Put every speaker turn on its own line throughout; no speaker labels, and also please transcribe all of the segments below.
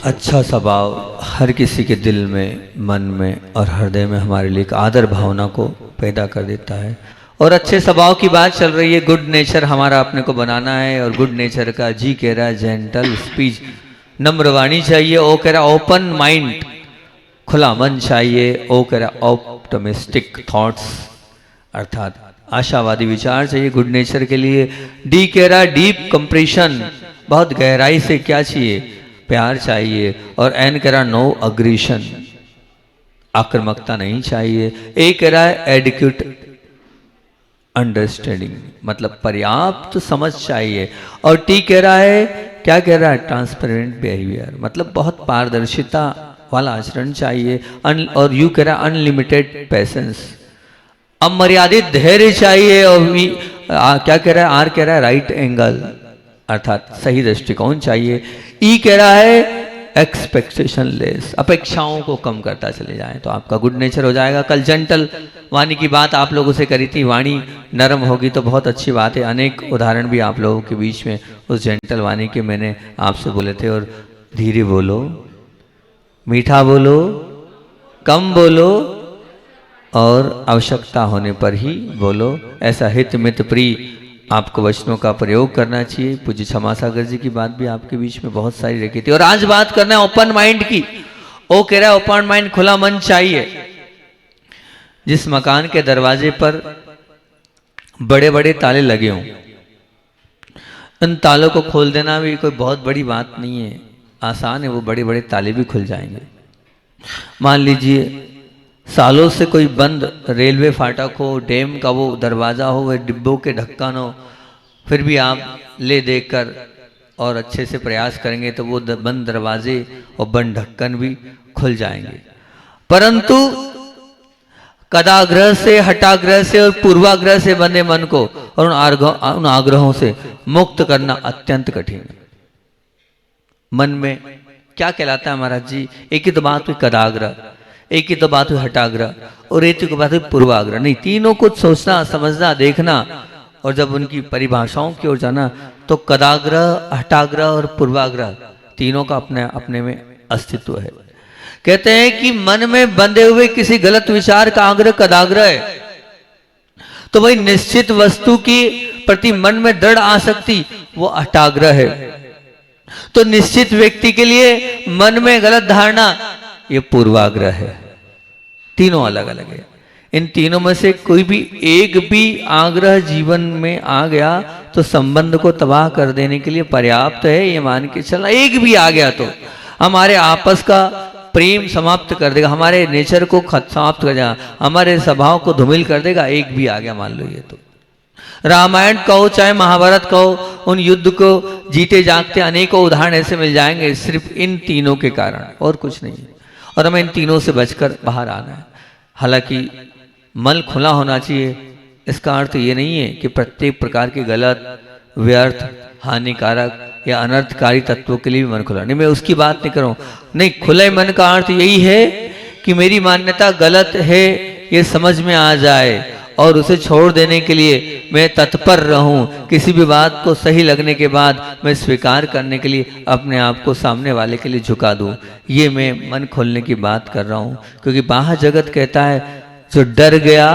अच्छा स्वभाव हर किसी के दिल में, मन में और हृदय में हमारे लिए एक आदर भावना को पैदा कर देता है। और अच्छे स्वभाव की बात चल रही है, गुड नेचर हमारा अपने को बनाना है। और गुड नेचर का जी कह रहा है जेंटल स्पीच, नम्र वाणी चाहिए। ओ कह रहा ओपन माइंड, खुला मन चाहिए। ओ कह रहा ऑप्टिमिस्टिक थॉट्स, अर्थात आशावादी विचार चाहिए गुड नेचर के लिए। डी कह रहा डीप कंप्रेशन, बहुत गहराई से क्या चाहिए, प्यार चाहिए। और एन कह रहा नो अग्रेशन, आक्रामकता नहीं चाहिए। ए कह रहा है एडिक्यूट अंडरस्टैंडिंग, मतलब पर्याप्त समझ चाहिए। और टी कह रहा है, क्या कह रहा है, ट्रांसपेरेंट बिहेवियर, मतलब बहुत पारदर्शिता वाला आचरण चाहिए। और यू कह रहा है अनलिमिटेड पेशेंस, अमर्यादित धैर्य चाहिए। और क्या कह रहा है, आर कह रहा है राइट एंगल, अर्थात सही दृष्टिकोण चाहिए। ई कह रहा है एक्सपेक्टेशन लेस, अपेक्षाओं को कम करता चले जाएं तो आपका गुड नेचर हो जाएगा। कल जेंटल वाणी की बात आप लोगों से करी थी, वाणी नरम होगी तो बहुत अच्छी बात है। अनेक उदाहरण भी आप लोगों के बीच में उस जेंटल वाणी के मैंने आपसे बोले थे। और धीरे बोलो, मीठा बोलो, कम बोलो और आवश्यकता होने पर ही बोलो। ऐसा हित मित प्रिय आपको वचनों का प्रयोग करना चाहिए। पूज्य क्षमा सागर जी की बात भी आपके बीच में बहुत सारी रखी थी। और आज बात करना है ओपन माइंड की। ओ कह रहा है ओपन माइंड, खुला मन चाहिए। जिस मकान के दरवाजे पर बड़े बड़े ताले लगे हों, उन तालों को खोल देना भी कोई बहुत बड़ी बात नहीं है, आसान है। वो बड़े बड़े ताले भी खुल जाएंगे। मान लीजिए सालों से कोई बंद रेलवे फाटक हो, डैम का वो दरवाज़ा हो, वह डिब्बों के ढक्कन हो, फिर भी आप ले देखकर और अच्छे से प्रयास करेंगे तो वो बंद दरवाजे और बंद ढक्कन भी खुल जाएंगे। परंतु कदाग्रह से, हटाग्रह से और पूर्वाग्रह से बंधे मन को और उन आग्रहों से मुक्त करना अत्यंत कठिन है। मन में क्या कहलाता है महाराज जी, एक ही तो बात हुई कदाग्रह, एक ही तो बात हुई हटाग्रह और एक ही बात हुई पूर्वाग्रह। नहीं, तीनों को सोचना, समझना, देखना और जब उनकी परिभाषाओं की ओर जाना तो कदाग्रह, हटाग्रह और पूर्वाग्रह तीनों का अपने अपने में अस्तित्व है। कहते हैं कि मन में बंधे हुए किसी गलत विचार का आग्रह कदाग्रह है, तो वही निश्चित वस्तु की प्रति मन में दृढ़ आसक्ति वो हटाग्रह है। तो निश्चित व्यक्ति के लिए मन में गलत धारणा ये पूर्वाग्रह है। तीनों अलग अलग है। इन तीनों में से कोई भी एक भी आग्रह जीवन में आ गया तो संबंध को तबाह कर देने के लिए पर्याप्त है, ये मान के चलना। एक भी आ गया तो हमारे आपस का प्रेम समाप्त कर देगा, हमारे नेचर को समाप्त कर देगा, हमारे स्वभाव को धूमिल कर देगा। एक भी आ गया मान लो ये तो। रामायण कहो चाहे महाभारत कहो, उन युद्ध को जीते जागते अनेकों उदाहरण ऐसे मिल जाएंगे सिर्फ इन तीनों के कारण, और कुछ नहीं। और हमें इन तीनों से बचकर बाहर आना है। हालांकि मन खुला होना चाहिए, इसका अर्थ ये नहीं है कि प्रत्येक प्रकार के गलत, व्यर्थ, हानिकारक या अनर्थकारी तत्वों के लिए भी मन खुला नहीं। मैं उसकी बात नहीं कर रहा हूं। नहीं, खुले मन का अर्थ यही है कि मेरी मान्यता गलत है ये समझ में आ जाए और उसे छोड़ देने के लिए मैं तत्पर रहूं। किसी भी बात को सही लगने के बाद मैं स्वीकार करने के लिए अपने आप को सामने वाले के लिए झुका दूं। ये मैं मन खोलने की बात कर रहा हूं। क्योंकि बाह्य जगत कहता है जो डर गया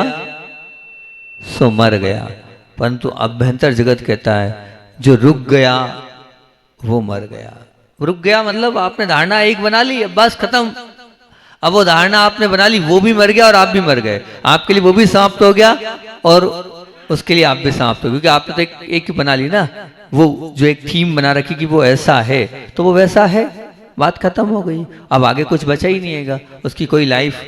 सो मर गया, परंतु अभ्यंतर जगत कहता है जो रुक गया वो मर गया। रुक गया मतलब आपने धारणा एक बना ली, अब बस खत्म। अब वो धारणा आपने बना ली, वो भी मर गया और आप भी मर गए। आपके लिए वो भी समाप्त हो गया और उसके लिए आप भी समाप्त हो गए। क्योंकि आपने तो एक ही बना ली ना, वो जो एक थीम बना रखी कि वो ऐसा है तो वो वैसा है, बात खत्म हो गई। अब आगे कुछ बचा ही नहीं है, उसकी कोई लाइफ,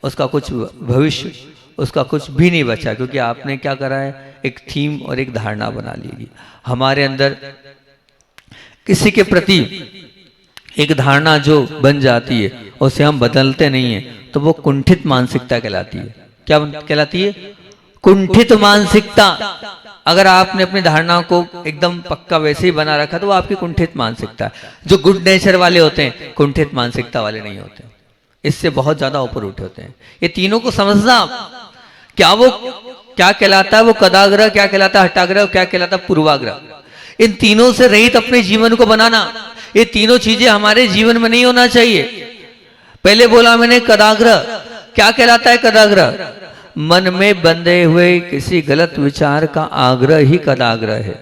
उसका कुछ भविष्य, उसका कुछ भी नहीं बचा। क्योंकि आपने क्या करा है, एक थीम और एक धारणा बना ली। हमारे अंदर किसी के प्रति एक धारणा जो बन जाती है उसे हम बदलते नहीं है तो वो कुंठित मानसिकता कहलाती है। क्या कहलाती है? कुंठित मानसिकता। अगर आपने अपनी धारणा को एकदम पक्का वैसे ही बना रखा तो वो आपकी कुंठित मानसिकता है। जो गुड नेचर वाले होते हैं कुंठित मानसिकता वाले नहीं होते, इससे बहुत ज्यादा ऊपर उठे होते हैं। ये तीनों को समझना, क्या वो क्या कहलाता है, वो कदाग्रह क्या कहलाता है, हटाग्रह क्या कहलाता है, पूर्वाग्रह। इन तीनों से रहित अपने जीवन को बनाना। ये तीनों चीजें हमारे जीवन में नहीं होना चाहिए। पहले बोला मैंने कदाग्रह, क्या कहलाता है कदाग्रह? मन में बंधे हुए किसी गलत विचार का आग्रह ही कदाग्रह है।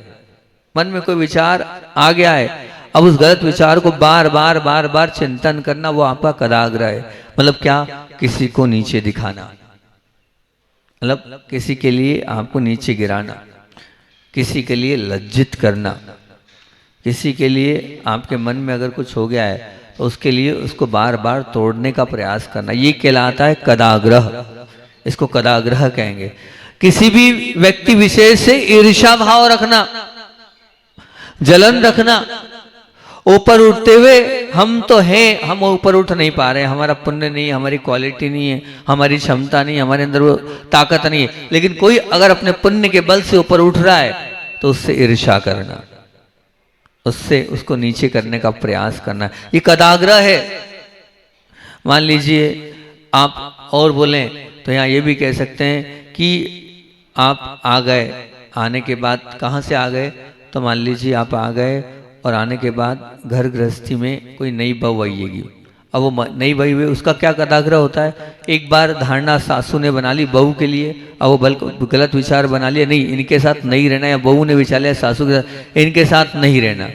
मन में कोई विचार आ गया है, अब उस गलत विचार को बार बार बार बार चिंतन करना, वो आपका कदाग्रह है। मतलब क्या? किसी को नीचे दिखाना, मतलब किसी के लिए आपको नीचे गिराना, किसी के लिए लज्जित करना, किसी के लिए आपके मन में अगर कुछ हो गया है तो उसके लिए उसको बार बार तोड़ने का प्रयास करना, ये कहलाता है कदाग्रह। इसको कदाग्रह कहेंगे। किसी भी व्यक्ति विशेष से ईर्ष्या भाव रखना, जलन रखना, ऊपर उठते हुए हम तो हैं, हम ऊपर उठ नहीं पा रहे, हमारा पुण्य नहीं, हमारी क्वालिटी नहीं है, हमारी क्षमता नहीं, हमारे अंदर वो ताकत नहीं है, लेकिन कोई अगर अपने पुण्य के बल से ऊपर उठ रहा है तो उससे ईर्ष्या करना, उससे उसको नीचे करने का प्रयास करना, ये कदाग्रह है। मान लीजिए आप और बोलें तो यहाँ ये भी कह सकते हैं कि आप आ गए, आने के बाद कहाँ से आ गए? तो मान लीजिए आप आ गए और आने के बाद घर गृहस्थी में कोई नई बहू आएगी, अब वो नई बहू हुई, उसका क्या कदाग्रह होता है? एक बार धारणा सासू ने बना ली बहू के लिए, अब वो गलत विचार बना लिया, नहीं इनके साथ नहीं रहना, या बहू ने विचार लिया सासू के साथ इनके साथ नहीं रहना,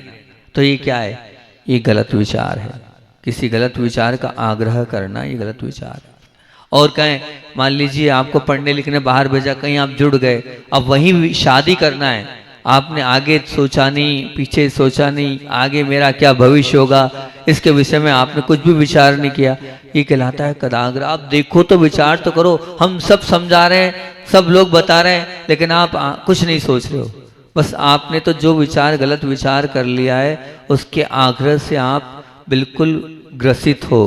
तो ये क्या है? ये गलत विचार है। किसी गलत विचार का आग्रह करना ये गलत विचार है। और कहें मान लीजिए आपको पढ़ने लिखने बाहर भेजा, कहीं आप जुड़ गए, अब वहीं शादी करना है, आपने आगे सोचा नहीं, पीछे सोचा नहीं, आगे मेरा क्या भविष्य होगा इसके विषय में आपने कुछ भी विचार नहीं किया, ये कहलाता है कदाग्रह। आप देखो तो विचार तो करो, हम सब समझा रहे हैं, सब लोग बता रहे हैं, लेकिन आप कुछ नहीं सोच रहे हो, बस आपने तो जो विचार गलत विचार कर लिया है उसके आग्रह से आप बिल्कुल ग्रसित हो,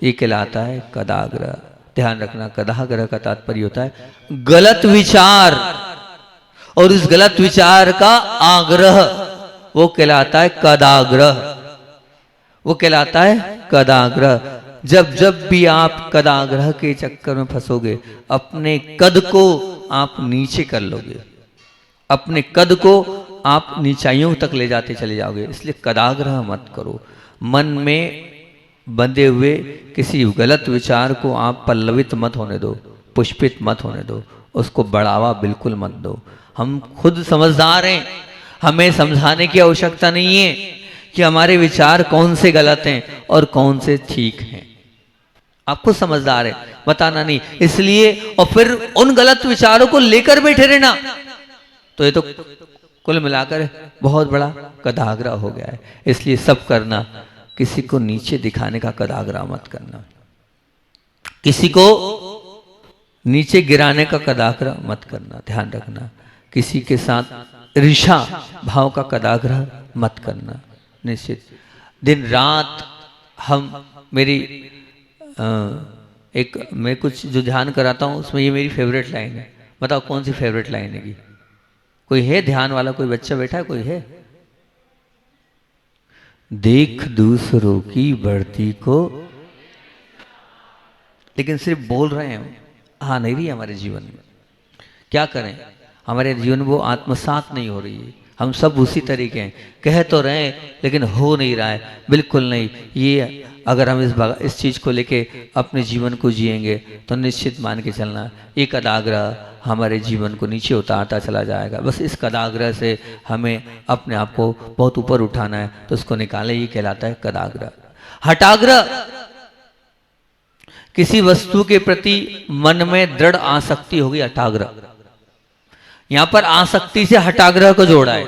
ये कहलाता है कदाग्रह। ध्यान रखना, कदाग्रह का तात्पर्य होता है गलत विचार, और इस गलत विचार का आग्रह वो कहलाता है कदाग्रह, वो कहलाता है कदाग्रह। जब जब भी आप कदाग्रह के चक्कर में फंसोगे, अपने कद को आप नीचे कर लोगे, अपने कद को आप नीचाइयों तक ले जाते चले जाओगे। इसलिए कदाग्रह मत करो। मन में बंधे हुए किसी गलत विचार को आप पल्लवित मत होने दो, पुष्पित मत होने दो, उसको बढ़ावा बिल्कुल मत दो। हम खुद समझदार हैं, हमें समझाने की आवश्यकता नहीं है कि हमारे विचार कौन से गलत हैं और कौन से ठीक हैं। आप खुद समझदार हैं, बताना नहीं। इसलिए और फिर उन गलत विचारों को लेकर बैठे रहना, तो ये तो कुल मिलाकर बहुत बड़ा कदाग्रह हो गया है। इसलिए सब करना, किसी को नीचे दिखाने का कदाग्रह मत करना, किसी को नीचे गिराने का कदाग्रह मत करना। ध्यान रखना, किसी के साथ ईर्ष्या भाव का कदाग्रह मत करना। निश्चित दिन रात हम मेरी मैं कुछ जो ध्यान कराता हूँ उसमें ये मेरी फेवरेट लाइन है। बताओ कौन सी फेवरेट लाइन है? कोई है ध्यान वाला? कोई बच्चा बैठा है? कोई है? देख दूसरों की बढ़ती को, लेकिन सिर्फ बोल रहे हैं, आ नहीं रही हमारे जीवन में। क्या करें? हमारे जीवन में वो आत्मसात नहीं हो रही है। हम सब उसी तरीके हैं, कह तो रहे हैं लेकिन हो नहीं रहा है, बिल्कुल नहीं। ये अगर हम इस चीज़ को लेके अपने जीवन को जिएंगे तो निश्चित मान के चलना ये कदाग्रह हमारे जीवन को नीचे उतारता चला जाएगा। बस इस कदाग्रह से हमें अपने आप को बहुत ऊपर उठाना है, तो उसको निकाले, ये कहलाता है कदाग्रह। हठाग्रह, किसी वस्तु के प्रति मन में दृढ़ आसक्ति होगी, हठाग्रह। यहां पर आसक्ति से हठाग्रह को जोड़ा है,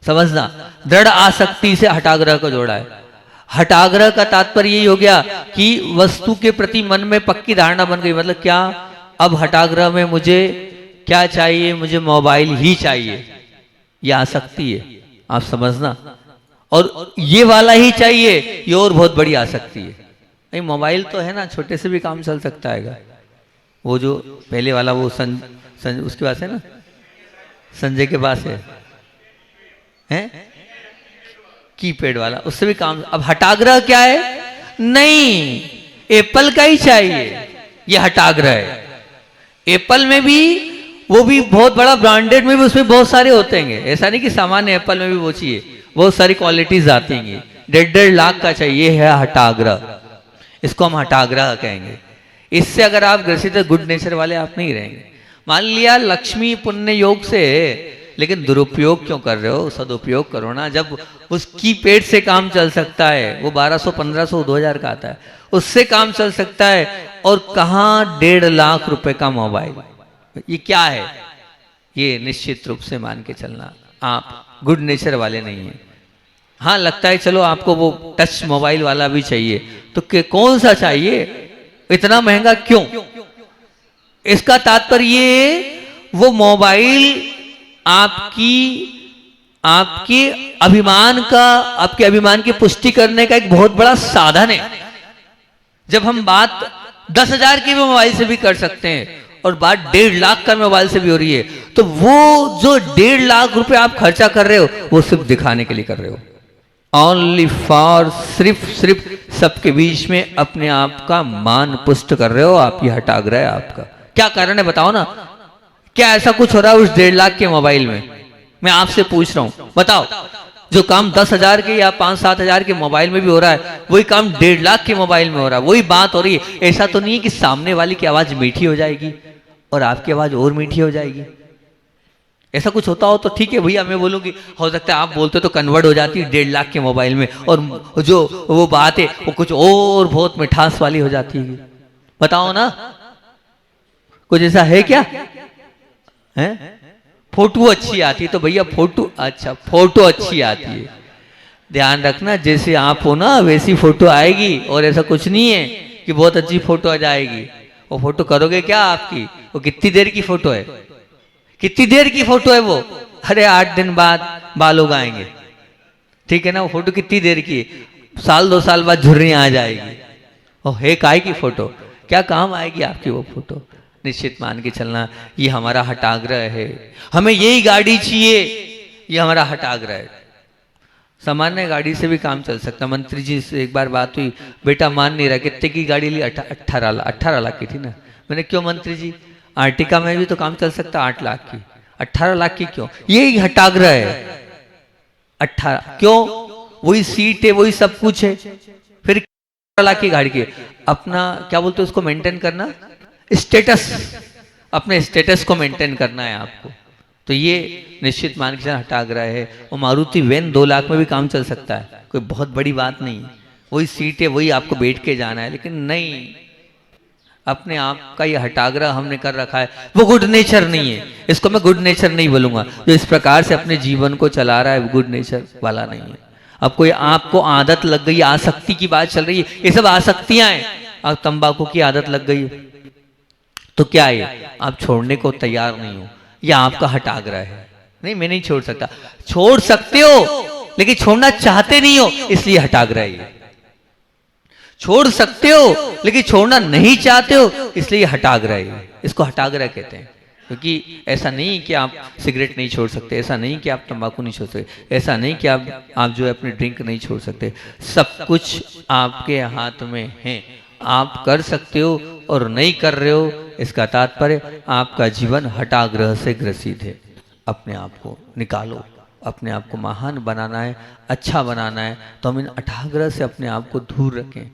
समझना, दृढ़ आसक्ति से हठाग्रह को जोड़ा है। हठाग्रह का तात्पर्य यही हो गया कि वस्तु के प्रति मन में पक्की धारणा बन गई। मतलब क्या? अब हठाग्रह में मुझे क्या चाहिए? मुझे मोबाइल ही चाहिए, यह आसक्ति है, आप समझना। और ये वाला ही चाहिए, ये और बहुत बड़ी आसक्ति है। नहीं, मोबाइल तो है ना, छोटे से भी काम चल सकता है। वो जो पहले वाला वो उसके पास है ना, संजय के पास है कीपैड वाला, उससे भी काम। अब हठाग्रह क्या है? नहीं, एप्पल का ही चाहिए, ये हठाग्रह है। एप्पल में भी, वो भी बहुत बड़ा ब्रांडेड में भी उसमें बहुत सारे होते हैं। ऐसा नहीं कि सामान्य एप्पल में भी वो चाहिए, बहुत सारी क्वालिटीज आती हैं। डेढ़ लाख का चाहिए, है हठाग्रह। इसको हम हठाग्रह कहेंगे। इससे अगर आप ग्रसित गुड नेचर वाले आप नहीं रहेंगे। मान लिया लक्ष्मी पुण्य योग से, लेकिन दुरुपयोग क्यों कर रहे हो? सदुपयोग करो ना। जब उसकी पेट से काम चल सकता है, वो 1200 1500 2000 का आता है, उससे काम चल सकता है, और कहाँ 1.5 लाख रुपए का मोबाइल। ये क्या है? ये निश्चित रूप से मान के चलना आप गुड नेचर वाले नहीं है। हाँ लगता है चलो आपको वो टच मोबाइल वाला भी चाहिए, तो कौन सा चाहिए? इतना महंगा क्यों? इसका तात्पर्य ये वो मोबाइल आपके अभिमान की पुष्टि करने का एक बहुत बड़ा साधन है। जब हम बात 10,000 के मोबाइल से भी कर सकते हैं और बात 1.5 लाख का मोबाइल से भी हो रही है, तो वो जो 1.5 लाख रुपए आप खर्चा कर रहे हो, वो सिर्फ दिखाने के लिए कर रहे हो। ओनली फॉर सिर्फ सबके बीच में अपने आप का मान पुष्ट कर रहे हो आप। ये हठाग्रह है आपका। क्या कारण है बताओ ना? क्या ऐसा कुछ हो रहा है उस 1.5 लाख के मोबाइल में? मैं आपसे पूछ रहा हूं, बताओ। जो काम 10,000 के या 5-7 हजार के मोबाइल में भी हो रहा है, वही काम 1.5 लाख के मोबाइल में हो रहा है। वही बात हो रही है। ऐसा तो नहीं है कि सामने वाले की आवाज मीठी हो जाएगी और आपकी आवाज और मीठी हो जाएगी। ऐसा कुछ होता हो तो ठीक है भैया, मैं बोलूंगी हो सकता है आप बोलते तो कन्वर्ट हो जाती 1.5 लाख के मोबाइल में, और जो वो बात है वो कुछ और बहुत मिठास वाली हो जाती है। बताओ ना, कुछ ऐसा है क्या? है? फोटो अच्छी आती है तो भैया फोटो अच्छी आती है। ध्यान रखना, जैसे आप हो ना वैसी फोटो आएगी, और ऐसा कुछ नहीं है कि बहुत अच्छी फोटो आ जाएगी। वो फोटो करोगे क्या आपकी? वो कितनी देर की फोटो है? कितनी देर की फोटो है वो? अरे 8 दिन बाद बाल उगाएंगे, ठीक है ना? वो फोटो कितनी देर की है? 1-2 साल बाद झुर्रियां आ जाएगी। और है काय की फोटो? क्या काम आएगी आपकी वो फोटो? निश्चित मान के चलना, ये हमारा हठाग्रह है। हमें यही गाड़ी चाहिए, ये हमारा हठाग्रह है। सामान्य गाड़ी से भी काम चल सकता। मंत्री जी से एक बार बात हुई, बेटा मान नहीं रहा, कितने की गाड़ी ली? 18 लाख की थी ना। मैंने क्यों मंत्री जी, आर्टिका में भी तो काम चल सकता 8 लाख की, 18 लाख की क्यों? ये हठाग्रह है। 18 क्यों? वही सीट है, वही सब कुछ है, फिर 18 लाख की गाड़ी की। अपना क्या बोलते हैं उसको, मेंटेन करना, स्टेटस, अपने स्टेटस को मेंटेन करना है आपको। तो ये निश्चित मान के हठाग्रह है। और मारुति वैन 2 लाख में भी काम चल सकता है, कोई बहुत बड़ी बात नहीं। वही सीट है, वही आपको बैठ के जाना है, लेकिन नहीं, अपने आप का ये हठाग्रह हमने कर रखा है। वो गुड नेचर नहीं है। इसको मैं गुड नेचर नहीं बोलूंगा। जो इस प्रकार से अपने जीवन को चला रहा है, वो गुड नेचर वाला नहीं है। अब कोई आपको आदत लग गई, आसक्ति की बात चल रही है, ये सब आसक्तियां हैं। अब तंबाकू की आदत लग गई तो क्या है? आप छोड़ने को तैयार नहीं हो, यह आपका हठाग्रह है। नहीं, मैं नहीं छोड़ सकता। छोड़ सकते हो, लेकिन छोड़ना चाहते नहीं हो, इसलिए हठाग्रह है। छोड़ सकते हो, लेकिन छोड़ना नहीं चाहते हो, इसलिए हठाग्रह है। इसको हठाग्रह कहते हैं। क्योंकि ऐसा नहीं कि आप सिगरेट नहीं छोड़ सकते, ऐसा नहीं कि आप तंबाकू नहीं छोड़ सकते, ऐसा नहीं कि आप जो है अपनी ड्रिंक नहीं छोड़ सकते। सब कुछ आपके हाथ में है। आप कर सकते हो और नहीं कर रहे हो, इसका तात्पर्य आपका जीवन हठाग्रह से ग्रसित है। अपने आप को निकालो। अपने आप को महान बनाना है, अच्छा बनाना है, तो हम इन हठाग्रह से अपने आप को दूर रखें,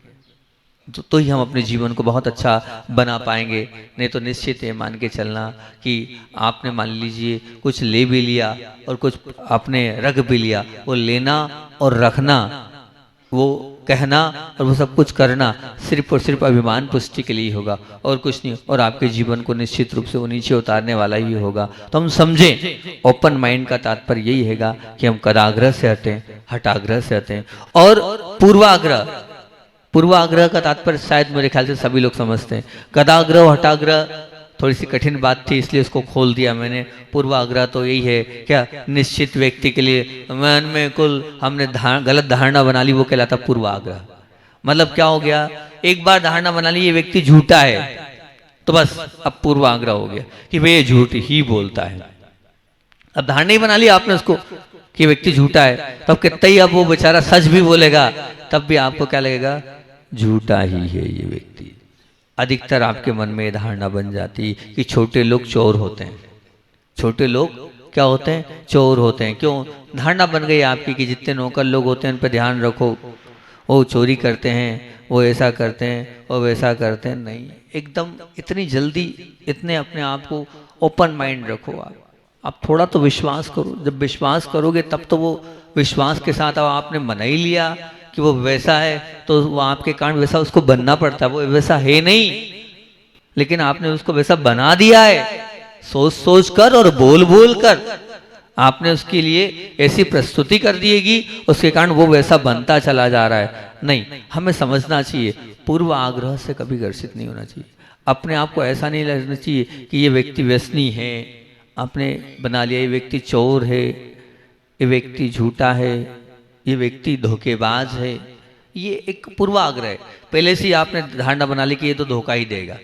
तो ही हम अपने जीवन को बहुत अच्छा बना पाएंगे। नहीं तो निश्चित है, मान के चलना कि आपने मान लीजिए कुछ ले भी लिया और कुछ आपने रख भी लिया, वो लेना और रखना, वो कहना और वो सब कुछ करना सिर्फ और सिर्फ अभिमान पुष्टि के लिए होगा और कुछ नहीं। और आपके जीवन को निश्चित रूप से वो नीचे उतारने वाला ही होगा। तो हम समझें, ओपन माइंड का तात्पर्य यही हैगा कि हम कदाग्रह से हटें, हठाग्रह से हटें। और पूर्वाग्रह का तात्पर्य शायद मेरे ख्याल से सभी लोग समझते हैं। कदाग्रह हठाग्रह थोड़ी सी कठिन बात थी, इसलिए उसको खोल दिया मैंने। पूर्वाग्रह तो यही है क्या, निश्चित व्यक्ति के लिए मन में कुल हमने गलत धारणा बना ली, वो कहलाता पूर्वाग्रह। मतलब क्या हो गया, एक बार धारणा बना ली ये व्यक्ति झूठा है, तो बस अब पूर्वाग्रह हो गया कि भाई ये झूठ ही बोलता है। अब धारणा ही बना ली आपने उसको कि व्यक्ति झूठा है, तब कितना ही अब वो बेचारा सच भी बोलेगा, तब भी आपको क्या लगेगा, झूठा ही है ये व्यक्ति। अधिकतर आपके मन में धारणा बन जाती कि छोटे लोग चोर होते हैं। छोटे लोग क्या होते हैं? चोर होते हैं। क्यों? धारणा बन गई आपकी कि जितने नौकर लोग होते हैं उन पर ध्यान रखो, वो चोरी करते हैं, वो ऐसा करते हैं, वो वैसा करते हैं। नहीं, एकदम इतनी जल्दी इतने अपने आप को ओपन माइंड रखो। आप थोड़ा तो विश्वास करो। जब विश्वास करोगे तब तो वो विश्वास के साथ अब आपने मना ही लिया कि वो वैसा है, तो वो आपके कारण वैसा उसको बनना पड़ता है। वो वैसा है नहीं, लेकिन आपने उसको वैसा बना दिया है। सोच सोच कर और बोल बोल कर आपने उसके लिए ऐसी प्रस्तुति कर दिएगी, उसके कारण वो वैसा बनता चला जा रहा है। नहीं, हमें समझना चाहिए, पूर्व आग्रह से कभी ग्रसित नहीं होना चाहिए। अपने आप को ऐसा नहीं लगना चाहिए कि ये व्यक्ति व्यसनी है, आपने बना लिया, ये व्यक्ति चोर है, ये व्यक्ति झूठा है, ये व्यक्ति धोखेबाज है। ये एक पूर्वाग्रह है। पहले से ही आपने धारणा बना ली कि ये तो धोखा ही देगा।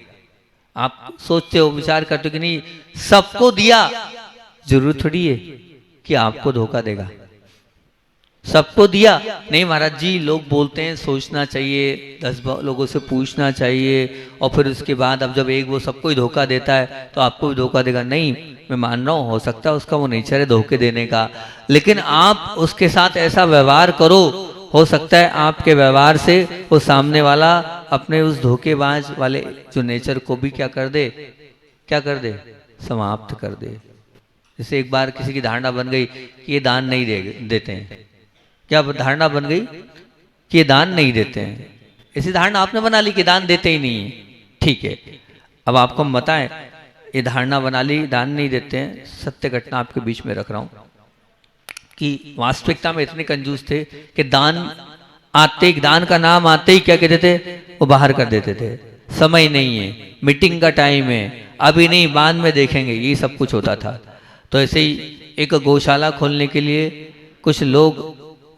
आप सोचते हो, विचार करते हो कि नहीं, सबको दिया, जरूरत थोड़ी है कि आपको धोखा देगा। सबको दिया नहीं महाराज जी, लोग बोलते हैं, सोचना चाहिए, 10 लोगों से पूछना चाहिए, और फिर उसके बाद अब जब एक वो सबको ही धोखा देता है तो आपको भी धोखा देगा। नहीं, मैं मान रहा हूँ, हो सकता है उसका वो नेचर है धोखे देने का, लेकिन आप उसके साथ ऐसा व्यवहार करो, हो सकता है आपके व्यवहार से वो सामने वाला अपने उस धोखेबाज वाले जो नेचर को भी क्या कर दे, क्या कर दे, समाप्त कर दे। जैसे एक बार किसी की धारणा बन गई कि ये दान नहीं देते हैं। क्या धारणा बन गई कि ये दान नहीं देते हैं? ऐसी धारणा आपने बना ली कि दान देते ही नहीं है। ठीक है, अब आपको हम बताएं, ये धारणा बना ली दान नहीं देते हैं। सत्य घटना आपके बीच में रख रहा हूं कि वास्तविकता में इतने कंजूस थे कि दान का नाम आते ही क्या कहते थे, वो बाहर कर देते थे। समय नहीं है, मीटिंग का टाइम है, अभी नहीं, बाद में देखेंगे, ये सब कुछ होता था। तो ऐसे ही एक गौशाला खोलने के लिए कुछ लोग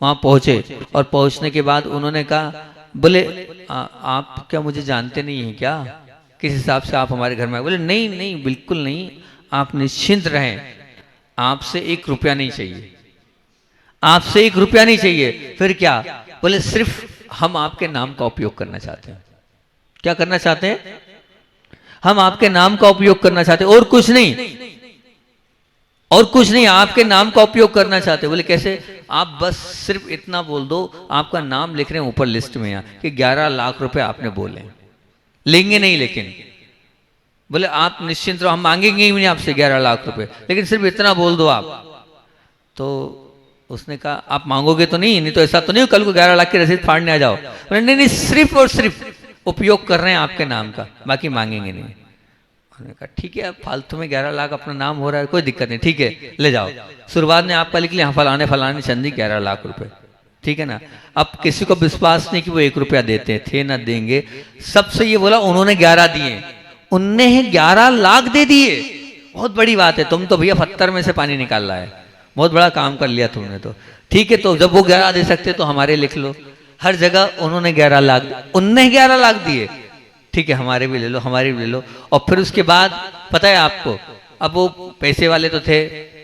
वहां पहुंचे, और पहुंचने के बाद उन्होंने कहा, बोले आप क्या मुझे जानते नहीं हैं क्या, किस हिसाब से आप हमारे घर में आए? बोले नहीं नहीं, बिल्कुल नहीं, आप निश्चिंत रहें, आपसे 1 रुपया नहीं चाहिए, आपसे 1 रुपया नहीं चाहिए। फिर क्या? बोले सिर्फ हम आपके नाम का उपयोग करना चाहते हैं। क्या करना चाहते हैं? हम आपके नाम का उपयोग करना चाहते हैं, और कुछ नहीं, और कुछ नहीं, आपके नाम का उपयोग करना चाहते। बोले कैसे? आप बस सिर्फ इतना बोल दो, आपका नाम लिख रहे हैं ऊपर लिस्ट में यहाँ कि 11 लाख रुपए आपने बोले, लेंगे नहीं, लेकिन बोले आप निश्चिंत रहो, हम मांगेंगे ही नहीं आपसे 11 लाख रुपए, लेकिन सिर्फ इतना बोल दो आप। तो उसने कहा आप मांगोगे तो नहीं तो ऐसा तो नहीं कल को 11 लाख की रसीद फाड़ने आ जाओ। बोले नहीं नहीं, सिर्फ और सिर्फ उपयोग कर रहे हैं आपके नाम का, बाकी मांगेंगे नहीं। उन्होंने कहा ठीक है, अब फालतू में 11 लाख अपना नाम हो रहा है, कोई दिक्कत नहीं, ठीक है ले जाओ। शुरुआत में आपका लिख लिया, फलाने फलाने चंदी 11 लाख रुपए, ठीक है ना। अब किसी को विश्वास नहीं कि वो 1 रुपया देते थे ना देंगे। सबसे ये बोला उन्होंने 11 दिए, उनने 11 लाख दे दिए, बहुत बड़ी बात है। तुम तो भैया पत्थर में से पानी निकाल रहा है, बहुत बड़ा काम कर लिया तुमने तो। ठीक है, तो जब वो 11 दे सकते तो हमारे लिख लो। हर जगह उन्होंने 11 लाख, उनने 11 लाख दिए, ठीक है हमारे भी ले लो, हमारे भी ले लो। और फिर उसके बाद पता है आपको, अब वो पैसे वाले तो थे,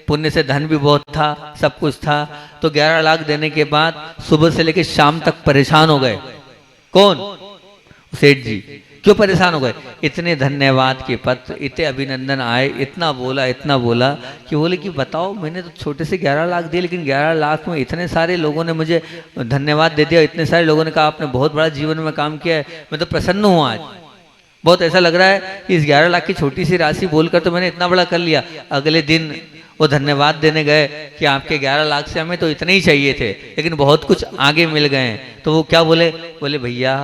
पुण्य से धन भी बहुत था, सब कुछ था, तो 11 लाख देने के बाद सुबह से लेकर शाम तक परेशान हो गए। कौन? सेठ जी। क्यों परेशान हो गए? इतने धन्यवाद के पत्र, इतने अभिनंदन आए, इतना बोला कि बोले कि बताओ, मैंने तो छोटे से 11 लाख दिए, लेकिन 11 लाख में इतने सारे लोगों ने मुझे धन्यवाद दे दिया, इतने सारे लोगों ने कहा आपने बहुत बड़ा जीवन में काम किया है, मैं तो प्रसन्न हूँ आज। बहुत ऐसा लग रहा है कि इस 11 लाख की छोटी सी राशि बोलकर तो मैंने इतना बड़ा कर लिया। अगले दिन वो धन्यवाद देने गए कि आपके 11 लाख से हमें तो इतने ही चाहिए थे, लेकिन बहुत कुछ आगे मिल गए। तो वो क्या बोले? बोले भैया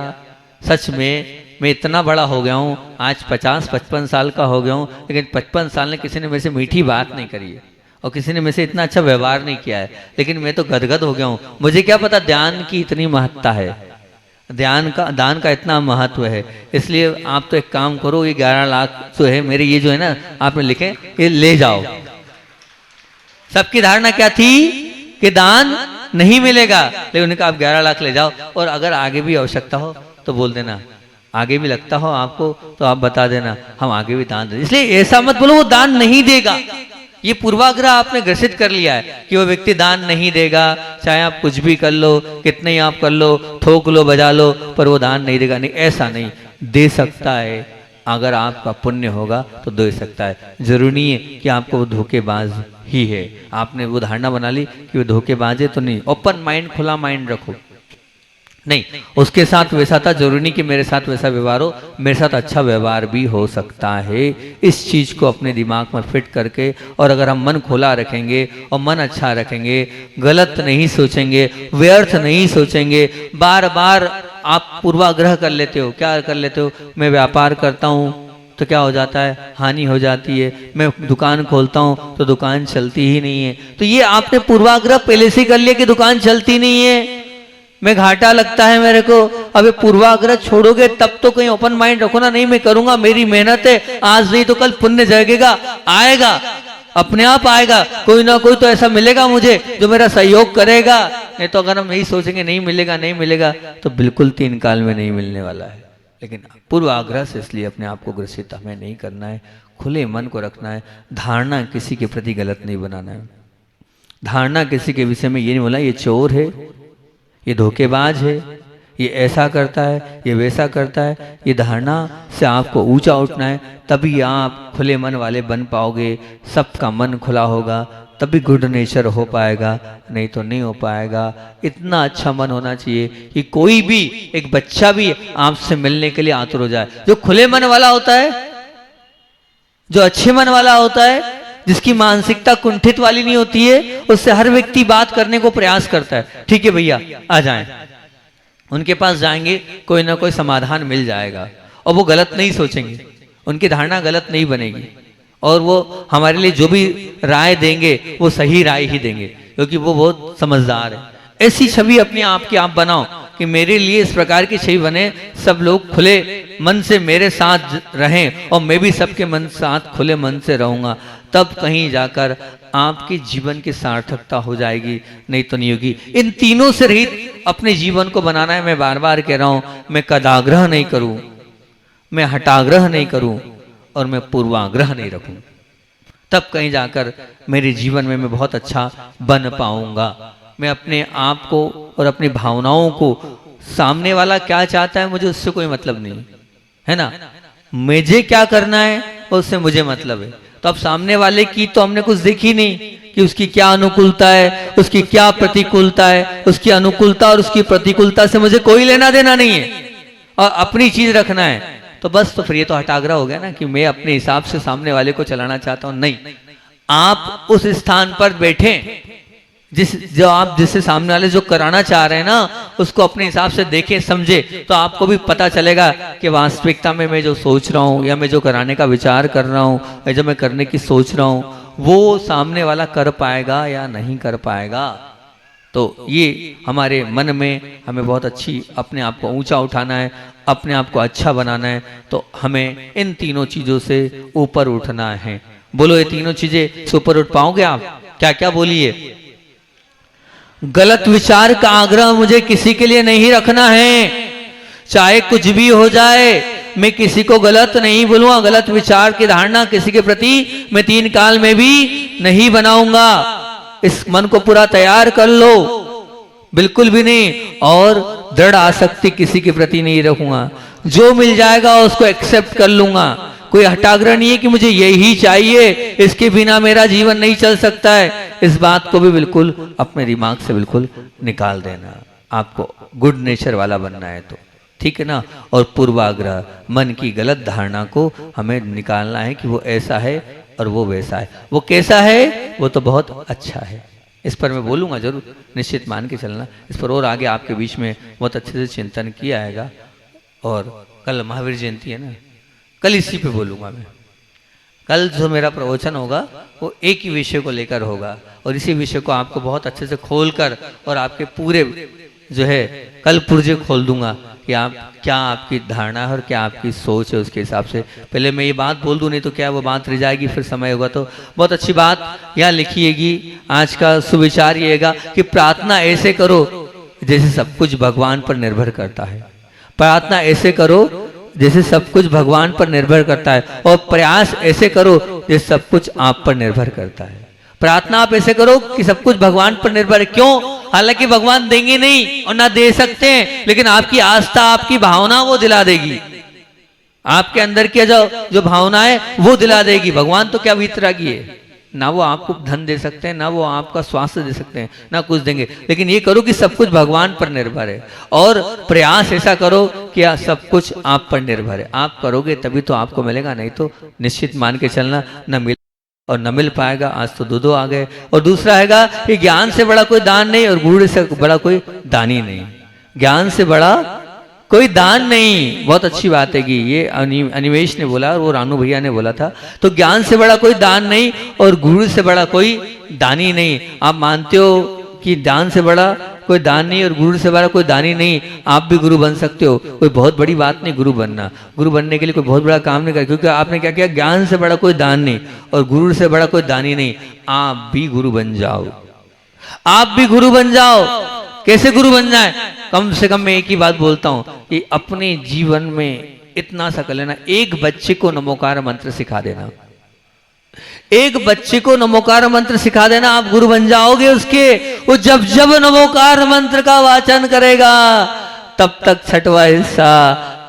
सच में मैं इतना बड़ा हो गया हूँ, आज 50-55 साल का हो गया हूँ, लेकिन 55 साल ने किसी ने मेरे से मीठी बात नहीं करी है, और किसी ने मेरे से इतना अच्छा व्यवहार नहीं किया है, लेकिन मैं तो गदगद हो गया हूँ। मुझे क्या पता ध्यान की इतनी महत्ता है, दान का इतना महत्व है। इसलिए आप तो एक काम करो, ये 11 लाख जो है मेरे, ये जो है ना आपने लिखे, ये ले जाओ। सबकी धारणा क्या थी कि दान नहीं मिलेगा, लेकिन उन्होंने कहा आप 11 लाख ले जाओ, और अगर आगे भी आवश्यकता हो तो बोल देना, आगे भी लगता हो आपको तो आप बता देना, हम आगे भी दान दें। इसलिए ऐसा मत बोलो वो दान नहीं देगा, ये पूर्वाग्रह आपने ग्रसित कर लिया है कि वो व्यक्ति दान नहीं देगा, चाहे आप कुछ भी कर लो, कितने ही आप कर लो, थोक लो, बजा लो, पर वो दान नहीं देगा। नहीं, ऐसा नहीं, दे सकता है, अगर आपका पुण्य होगा तो दे सकता है। जरूरी नहीं है कि आपको वो धोखेबाज ही है। आपने वो धारणा बना ली कि वो धोखेबाज है तो नहीं, ओपन माइंड, खुला माइंड रखो। नहीं, उसके साथ वैसा था, जरूरी नहीं कि मेरे साथ वैसा व्यवहार हो, मेरे साथ अच्छा व्यवहार भी हो सकता है। इस चीज को अपने दिमाग में फिट करके, और अगर हम मन खुला रखेंगे और मन अच्छा रखेंगे, गलत नहीं सोचेंगे, व्यर्थ नहीं सोचेंगे। बार बार आप पूर्वाग्रह कर लेते हो, क्या कर लेते हो, मैं व्यापार करता हूँ तो क्या हो जाता है, हानि हो जाती है, मैं दुकान खोलता हूँ तो दुकान चलती ही नहीं है। तो ये आपने पूर्वाग्रह पहले से कर लिया कि दुकान चलती नहीं है, मैं घाटा लगता है मेरे को। अबे पूर्वाग्रह छोड़ोगे तब तो कहीं ओपन माइंड रखो ना, नहीं मैं करूंगा, मेरी मेहनत है, आज नहीं तो कल पुण्य जगेगा, आएगा, अपने आप आएगा, कोई ना कोई तो ऐसा मिलेगा मुझे जो मेरा सहयोग करेगा। नहीं तो अगर हम यही सोचेंगे नहीं मिलेगा नहीं मिलेगा, तो बिल्कुल 3 काल में नहीं मिलने वाला है। लेकिन पूर्वाग्रह से इसलिए अपने आप को ग्रसित हमें नहीं करना है, खुले मन को रखना है। धारणा किसी के प्रति गलत नहीं बनाना है। धारणा किसी के विषय में ये नहीं बोला ये चोर है, ये धोखेबाज है, ये ऐसा करता है, ये वैसा करता है। ये धारणा से आपको ऊंचा उठना है, तभी आप खुले मन वाले बन पाओगे। सबका मन खुला होगा तभी गुड नेचर हो पाएगा, नहीं तो नहीं हो पाएगा। इतना अच्छा मन होना चाहिए कि कोई भी, एक बच्चा भी आपसे मिलने के लिए आतुर हो जाए। जो खुले मन वाला होता है, जो अच्छे मन वाला होता है, जिसकी मानसिकता कुंठित वाली नहीं होती है, उससे हर व्यक्ति बात करने को प्रयास करता है। ठीक है भैया आ जाएं, उनके पास जाएंगे, कोई ना कोई समाधान मिल जाएगा, और वो गलत नहीं सोचेंगे, उनकी धारणा गलत नहीं बनेगी, और वो हमारे लिए जो भी राय देंगे वो सही राय ही देंगे, क्योंकि वो बहुत समझदार है। ऐसी छवि अपने आप की आप बनाओ कि मेरे लिए इस प्रकार की छवि बने, सब लोग खुले मन से मेरे साथ रहें और मैं भी सबके मन साथ खुले मन से रहूंगा। तब कहीं जाकर आपके जीवन की सार्थकता हो जाएगी, नहीं तो नहीं होगी। इन तीनों से रहित अपने जीवन को बनाना है। मैं बार बार कह रहा हूं, मैं कदाग्रह नहीं करूं, मैं हटाग्रह नहीं करूं, और मैं पूर्वाग्रह नहीं रखूं। तब कहीं जाकर मेरे जीवन में मैं बहुत अच्छा बन पाऊंगा। मैं अपने आप को और अपनी भावनाओं को, सामने वाला क्या चाहता है मुझे उससे कोई मतलब नहीं है ना, मुझे क्या करना है उससे मुझे मतलब है। तो अब सामने वाले की तो हमने कुछ देखी नहीं कि उसकी क्या अनुकूलता है, उसकी क्या प्रतिकूलता है। उसकी अनुकूलता और उसकी प्रतिकूलता से मुझे कोई लेना देना नहीं है, और अपनी चीज रखना है। तो बस, तो फिर ये तो हटाग्रह हो गया ना कि मैं अपने हिसाब से सामने वाले को चलाना चाहता हूं। नहीं, आप उस स्थान पर बैठे जो आप जिससे सामने वाले जो कराना चाह रहे हैं ना, उसको अपने हिसाब से देखें, समझे, तो आपको भी पता चलेगा कि वास्तविकता में मैं जो सोच रहा हूँ, या मैं जो कराने का विचार कर रहा हूँ, या जो मैं करने की सोच रहा हूँ, वो सामने वाला कर पाएगा या नहीं कर पाएगा। तो ये हमारे मन में हमें बहुत अच्छी अपने आप को ऊंचा उठाना है, अपने आप को अच्छा बनाना है। तो हमें इन तीनों चीजों से ऊपर उठना है। बोलो, ये तीनों चीजें से ऊपर उठ पाओगे आप? क्या क्या बोलिए? गलत विचार का आग्रह मुझे किसी के लिए नहीं रखना है, चाहे कुछ भी हो जाए, मैं किसी को गलत नहीं बोलूंगा। गलत विचार की धारणा किसी के प्रति मैं 3 काल में भी नहीं बनाऊंगा। इस मन को पूरा तैयार कर लो, बिल्कुल भी नहीं। और दृढ़ आसक्ति किसी के प्रति नहीं रखूंगा, जो मिल जाएगा उसको एक्सेप्ट कर लूंगा। कोई हटाग्रह नहीं है कि मुझे यही चाहिए, इसके बिना मेरा जीवन नहीं चल सकता है। इस बात को भी बिल्कुल अपने दिमाग से बिल्कुल निकाल देना। आपको गुड नेचर वाला बनना है तो ठीक है ना। और पूर्वाग्रह, मन की गलत धारणा को हमें निकालना है कि वो ऐसा है और वो वैसा है। वो कैसा है, वो तो बहुत अच्छा है। इस पर मैं बोलूंगा जरूर, निश्चित मान के चलना। इस पर और आगे आपके बीच में बहुत अच्छे से चिंतन किया आएगा। और कल महावीर जयंती है ना, कल इसी पे बोलूंगा मैं। कल जो मेरा प्रवचन होगा वो एक ही विषय को लेकर होगा, और इसी विषय को आपको बहुत अच्छे से खोलकर और आपके पूरे जो है कल पुर्जे खोल दूंगा कि आप क्या आपकी धारणा है और क्या आपकी सोच है। उसके हिसाब से पहले मैं ये बात बोल दूं, नहीं तो क्या वो बात रह जाएगी, फिर समय होगा तो। बहुत अच्छी बात यहाँ लिखिएगी, आज का सुविचार ये है कि प्रार्थना ऐसे करो जैसे सब कुछ भगवान पर निर्भर करता है। प्रार्थना ऐसे करो जैसे सब कुछ भगवान पर निर्भर करता है, और प्रयास ऐसे करो जैसे सब कुछ आप पर निर्भर करता है। प्रार्थना आप ऐसे करो कि सब कुछ भगवान पर निर्भर है। क्यों? हालांकि भगवान देंगे नहीं और ना दे सकते हैं, लेकिन आपकी आस्था, आपकी भावना वो दिला देगी। आपके अंदर की जो भावना है वो दिला देगी। भगवान तो क्या वितरागी है, ना वो आपको धन दे सकते हैं, ना वो आपका स्वास्थ्य दे सकते हैं, ना कुछ देंगे, लेकिन ये करो कि सब कुछ भगवान पर निर्भर है, और प्रयास ऐसा करो कि सब कुछ आप पर निर्भर है। आप करोगे तभी तो आपको मिलेगा, नहीं तो निश्चित मान के चलना न मिल और न मिल पाएगा। आज तो दो आ गए। और दूसरा हैगा कि ज्ञान से बड़ा कोई दान नहीं और गुरु से बड़ा कोई दानी नहीं। ज्ञान से बड़ा कोई दान नहीं, बहुत अच्छी बात है कि ये अनिमेश ने बोला और वो रानू भैया ने बोला था। तो ज्ञान से बड़ा कोई दान नहीं और गुरु से बड़ा कोई दानी नहीं। आप मानते हो कि दान से बड़ा कोई दान नहीं और गुरु से बड़ा कोई दानी नहीं, आप भी गुरु बन सकते हो। कोई बहुत बड़ी बात नहीं गुरु बनना। गुरु बनने के लिए कोई बहुत बड़ा काम नहीं कर, क्योंकि आपने क्या किया, ज्ञान से बड़ा कोई दान नहीं और गुरु से बड़ा कोई दानी नहीं। आप भी गुरु बन जाओ, आप भी गुरु बन जाओ। कैसे गुरु बन जाए? कम से कम मैं एक ही बात बोलता हूं कि अपने जीवन में इतना सा कर लेना, एक बच्चे को नमोकार मंत्र सिखा देना, एक बच्चे को नमोकार मंत्र सिखा देना, आप गुरु बन जाओगे उसके। वो जब जब नमोकार मंत्र का वाचन करेगा तब तक छठवां हिस्सा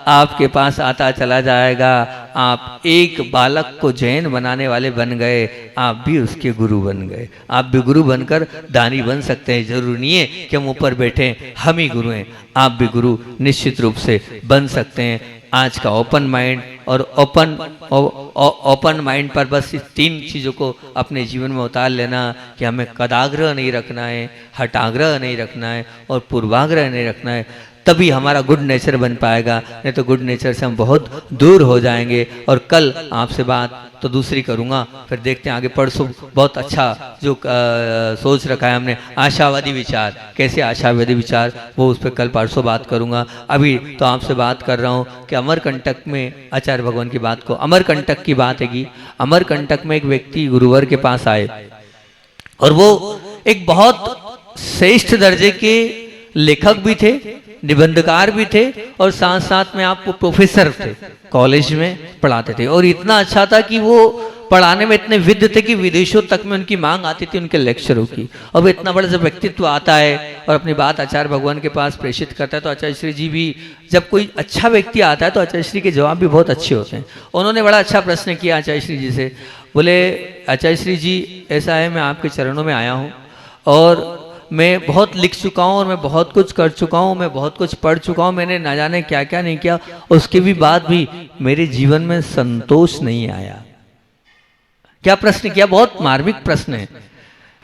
आपके पास आता चला जाएगा। आप एक बालक को जैन बनाने वाले बन गए, आप भी उसके गुरु बन गए। आप भी गुरु बनकर दानी बन सकते हैं। जरूरी नहीं है कि हम ऊपर बैठे हम ही गुरु हैं, आप भी गुरु निश्चित रूप से बन सकते हैं। आज का ओपन माइंड और ओपन माइंड पर बस इस तीन चीज़ों को अपने जीवन में उतार लेना कि हमें कदाग्रह नहीं रखना है, हटाग्रह नहीं रखना है और पूर्वाग्रह नहीं रखना है, तभी हमारा गुड नेचर बन पाएगा। नहीं तो गुड नेचर से हम बहुत दूर हो जाएंगे। और कल आपसे बात तो दूसरी करूँगा, फिर देखते हैं आगे। परसों बहुत अच्छा जो सोच रखा है हमने, आशावादी विचार, कैसे आशावादी विचार, वो उस पर कल परसों बात करूँगा। अभी तो आपसे बात कर रहा हूँ कि अमरकंटक में आचार्य भगवान की बात को, अमरकंटक की बात है कि अमरकंटक में एक व्यक्ति गुरुवर के पास आए और वो एक बहुत श्रेष्ठ दर्जे के लेखक भी थे, निबंधकार भी थे और साथ साथ में आपको प्रोफेसर थे, कॉलेज में पढ़ाते थे। और इतना अच्छा था कि वो पढ़ाने में इतने विद्ध थे कि विदेशों तक में उनकी मांग आती थी उनके लेक्चरों की। और इतना बड़ा जब व्यक्तित्व आता है और अपनी बात आचार्य भगवान के पास प्रेषित करता है, तो आचार्य श्री जी भी, जब कोई अच्छा व्यक्ति आता है तो आचार्य श्री के जवाब भी बहुत अच्छे होते हैं। उन्होंने बड़ा अच्छा प्रश्न किया आचार्य श्री जी से। बोले, आचार्य श्री जी ऐसा है, मैं आपके चरणों में आया हूँ और मैं बहुत लिख चुका हूँ और मैं बहुत कुछ कर चुका हूँ, मैं बहुत कुछ पढ़ चुका हूँ, मैंने ना जाने क्या क्या नहीं किया, उसके भी बाद भी मेरे जीवन में संतोष नहीं आया। क्या प्रश्न किया, बहुत मार्मिक प्रश्न है।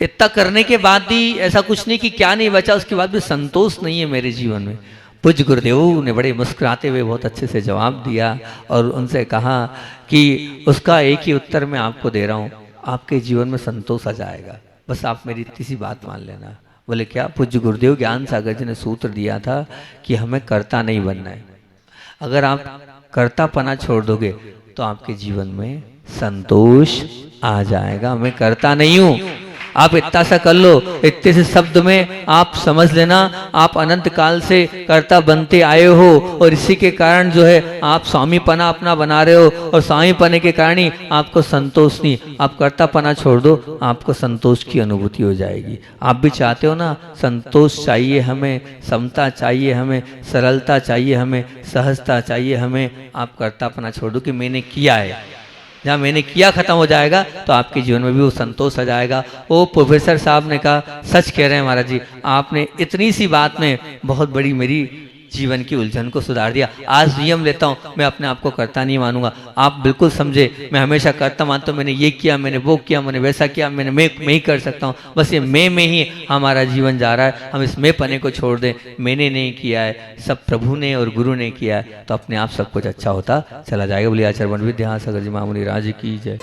इतना करने के बाद भी ऐसा कुछ नहीं कि क्या नहीं बचा, उसके बाद भी संतोष नहीं है मेरे जीवन में। पूज्य गुरुदेव ने बड़े मुस्कुराते हुए बहुत अच्छे से जवाब दिया और उनसे कहा कि उसका एक ही उत्तर मैं आपको दे रहा हूँ, आपके जीवन में संतोष आ जाएगा, बस आप मेरी इतनी सी बात मान लेना। बोले क्या? पूज्य गुरुदेव ज्ञान सागर जी ने सूत्र दिया था कि हमें कर्ता नहीं बनना है। अगर आप कर्तापना छोड़ दोगे तो आपके जीवन में संतोष आ जाएगा। मैं कर्ता नहीं हूं, आप इतना सा कर लो, इतने से शब्द में आप समझ लेना, आप अनंत काल से कर्ता बनते आए हो और इसी के कारण जो है आप स्वामीपना अपना बना रहे हो और स्वामीपने के कारण ही आपको संतोष नहीं। आप कर्तापना छोड़ दो, आपको संतोष की अनुभूति हो जाएगी। आप भी चाहते हो ना, संतोष चाहिए हमें, समता चाहिए हमें, सरलता चाहिए हमें, सहजता चाहिए हमें। आप कर्तापना छोड़ दो कि मैंने किया है, जहाँ मैंने किया खत्म हो जाएगा तो आपके जीवन में भी वो संतोष आ जाएगा। वो प्रोफेसर साहब ने कहा, सच कह रहे हैं महाराज जी, आपने इतनी सी बात में बहुत बड़ी मेरी जीवन की उलझन को सुधार दिया। आज नियम लेता हूँ, मैं अपने आप को करता नहीं मानूंगा। आप बिल्कुल समझे, मैं हमेशा करता मानता हूँ, मैंने ये किया, मैंने वो किया, मैंने वैसा किया, मैं ही कर सकता हूँ। बस ये मैं में ही हमारा जीवन जा रहा है। हम इस मैं पने को छोड़ दें, मैंने नहीं किया है, सब प्रभु ने और गुरु ने किया है, तो अपने आप सब कुछ अच्छा होता चला जाएगा। बोलिए आचार्य विद्यासागर जी महामुनि राज की जय।